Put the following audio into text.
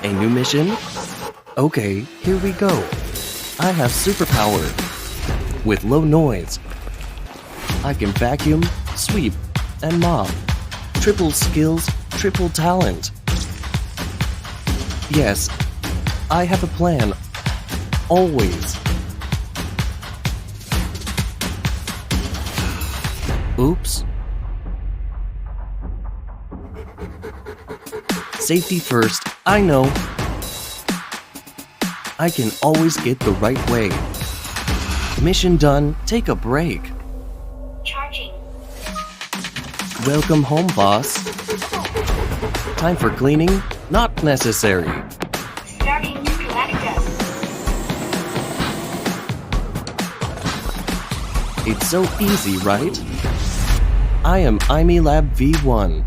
A new mission? Okay, here we go. I have superpower. With low noise, I can vacuum, sweep, and mop. Triple skills, triple talent. Yes, I have a plan. Always. Oops. Safety first, I know. I can always get the right way. Mission done, take a break. Charging. Welcome home, boss. Time for cleaning? Not necessary. Starting reactor. It's so easy, right? I am iMiLab V1.